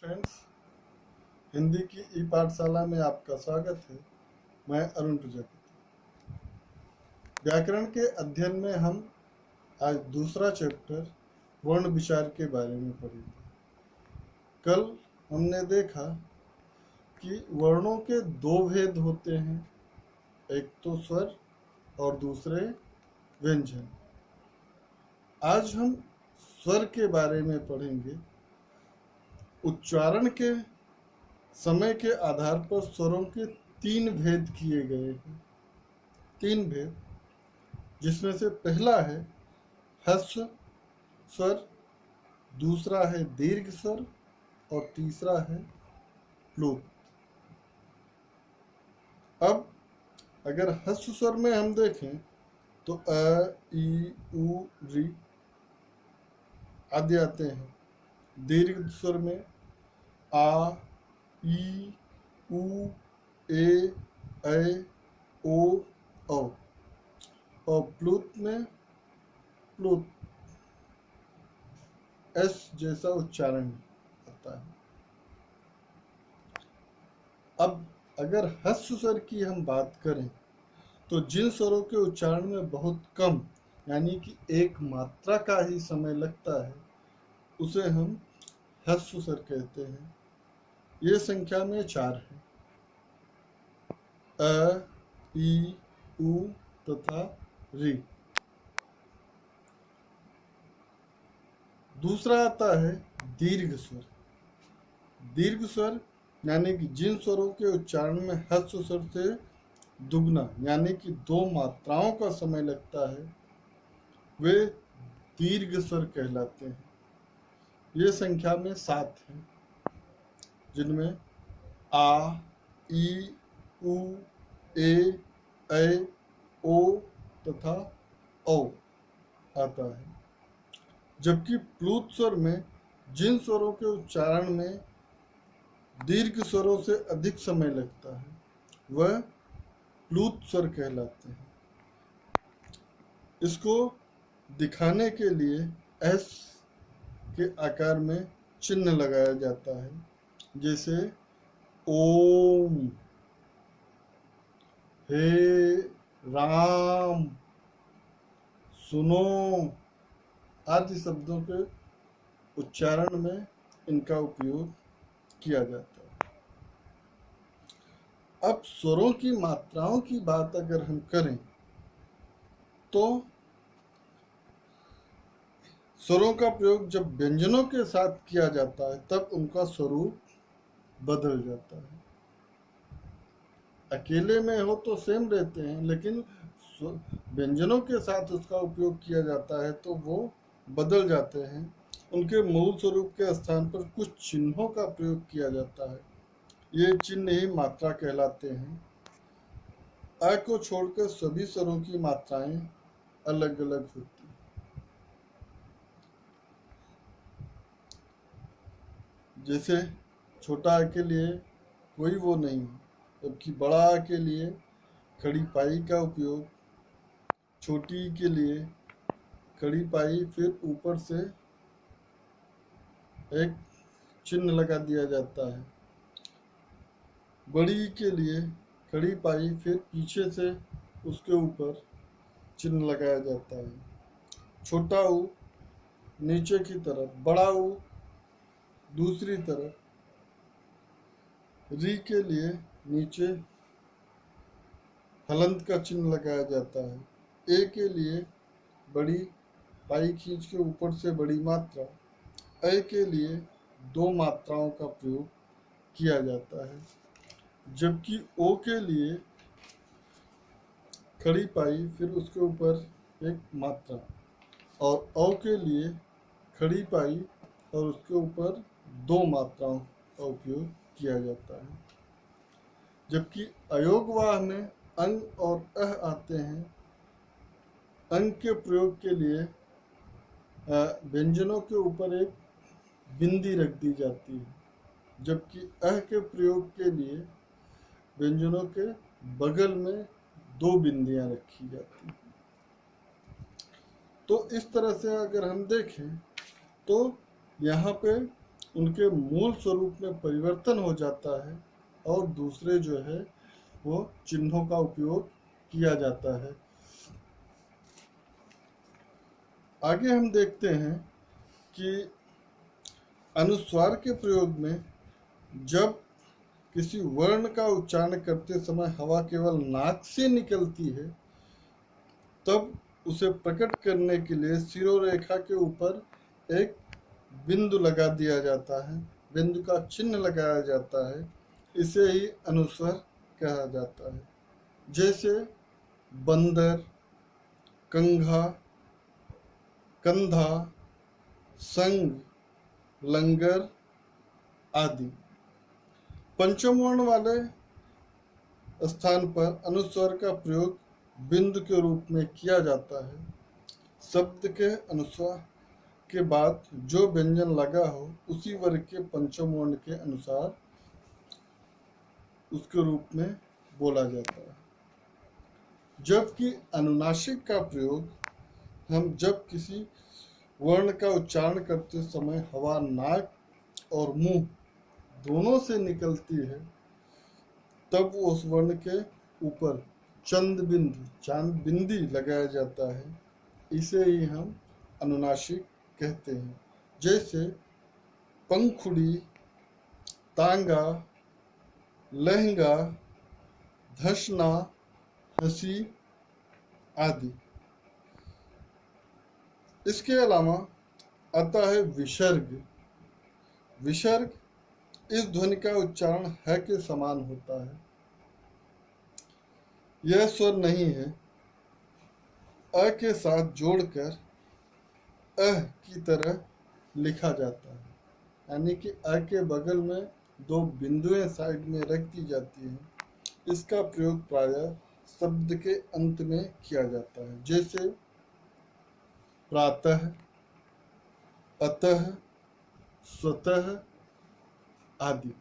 Friends, Hindi की ई पाठशाला में आपका स्वागत है। मैं अरुण प्रजापति। व्याकरण के अध्ययन में हम आज दूसरा चैप्टर वर्ण विचार के बारे में पढ़ेंगे। कल हमने देखा कि वर्णों के दो भेद होते हैं, एक तो स्वर और दूसरे व्यंजन। आज हम स्वर के बारे में पढ़ेंगे। उच्चारण के समय के आधार पर स्वरों के तीन भेद किए गए हैं। तीन भेद, जिसमें से पहला है ह्रस्व स्वर, दूसरा है दीर्घ स्वर और तीसरा है प्लुत। अब अगर ह्रस्व स्वर में हम देखें तो अ, ई, उ, ऋ आदि आते हैं। दीर्घ स्वर में आ, ई, उ, ए, ऐ, ओ, औ। और प्लुत में प्लुत एस जैसा उच्चारण आता है। अब अगर ह्रस्व स्वर की हम बात करें तो जिन स्वरों के उच्चारण में बहुत कम यानी कि एक मात्रा का ही समय लगता है उसे हम ह्रस्व स्वर कहते हैं। ये संख्या में 4 है, अ, ई, उ तथा ऋ। दूसरा आता है दीर्घ स्वर। दीर्घ स्वर यानी कि जिन स्वरों के उच्चारण में ह्रस्व स्वर से दुगना यानी कि 2 मात्राओं का समय लगता है वे दीर्घ स्वर कहलाते हैं। ये संख्या में 7 है, जिनमें आ, ई, उ, ए, ऐ, ओ तथा औ आता है। जबकि प्लुत स्वर में जिन स्वरों के उच्चारण में दीर्घ स्वरों से अधिक समय लगता है वह प्लुत स्वर कहलाते हैं। इसको दिखाने के लिए एस के आकार में चिन्ह लगाया जाता है, जैसे ओम, हे राम, सुनो आदि शब्दों के उच्चारण में इनका उपयोग किया जाता है। अब स्वरों की मात्राओं की बात अगर हम करें तो स्वरों का प्रयोग जब व्यंजनों के साथ किया जाता है तब उनका स्वरूप बदल जाता है। अकेले में हो तो सेम रहते हैं, लेकिन व्यंजनों के साथ उसका उपयोग किया जाता है तो वो बदल जाते हैं। उनके मूल स्वरूप के स्थान पर कुछ चिन्हों का प्रयोग किया जाता है। ये चिन्ह ही मात्रा कहलाते हैं। अ को छोड़कर सभी स्वरों की मात्राएं अलग अलग होती हैं। जैसे छोटा आ के लिए कोई वो नहीं है, जबकि बड़ा आ के लिए खड़ी पाई का उपयोग, छोटी ई के लिए खड़ी पाई फिर ऊपर से एक चिन्ह लगा दिया जाता है। बड़ी ई के लिए खड़ी पाई फिर पीछे से उसके ऊपर चिन्ह लगाया जाता है। छोटा ऊ नीचे की तरफ, बड़ा ऊ दूसरी तरफ। री के लिए नीचे हलंत का चिन्ह लगाया जाता है। ए के लिए बड़ी पाई खींच के ऊपर से बड़ी मात्रा। ऐ के लिए 2 मात्राओं का प्रयोग किया जाता है। जबकि ओ के लिए खड़ी पाई फिर उसके ऊपर एक मात्रा और औ के लिए खड़ी पाई और उसके ऊपर 2 मात्राओं का उपयोग किया जाता है। जबकि अयोगवाह में अंग और अह आते हैं। अंग के प्रयोग के लिए व्यंजनों के ऊपर एक बिंदी रख दी जाती है, जबकि अह के प्रयोग के लिए व्यंजनों के बगल में 2 बिंदियां रखी जाती हैं। तो इस तरह से अगर हम देखें तो यहाँ पे उनके मूल स्वरूप में परिवर्तन हो जाता है और दूसरे जो है वो चिन्हों का उपयोग किया जाता है। आगे हम देखते हैं कि अनुस्वार के प्रयोग में जब किसी वर्ण का उच्चारण करते समय हवा केवल नाक से निकलती है, तब उसे प्रकट करने के लिए शिरोरेखा के ऊपर एक बिंदु लगा दिया जाता है, बिंदु का चिन्ह लगाया जाता है। इसे ही अनुस्वर कहा जाता है। जैसे बंदर, कंघा, कंधा, संग, लंगर आदि। पंचम वर्ण वाले स्थान पर अनुस्वर का प्रयोग बिंदु के रूप में किया जाता है। शब्द के अनुस्वार के बाद जो व्यंजन लगा हो उसी वर्ग के पंचम वर्ण के अनुसार उसके रूप में बोला जाता है। जबकि अनुनासिक का प्रयोग हम जब किसी वर्ण का उच्चारण करते समय हवा नाक और मुंह दोनों से निकलती है, तब उस वर्ण के ऊपर चांद बिंदी लगाया जाता है। इसे ही हम अनुनासिक कहते हैं। जैसे पंखुड़ी, तांगा, लहंगा, धसना, हंसी आदि। इसके अलावा आता है विसर्ग। विसर्ग इस ध्वनि का उच्चारण ह के समान होता है। यह स्वर नहीं है, अ के साथ जोड़कर अह की तरह लिखा जाता है, यानी कि अ के बगल में दो बिंदुएं साइड में रख दी जाती हैं। इसका प्रयोग प्रायः शब्द के अंत में किया जाता है। जैसे प्रातः, अतः, स्वतः आदि।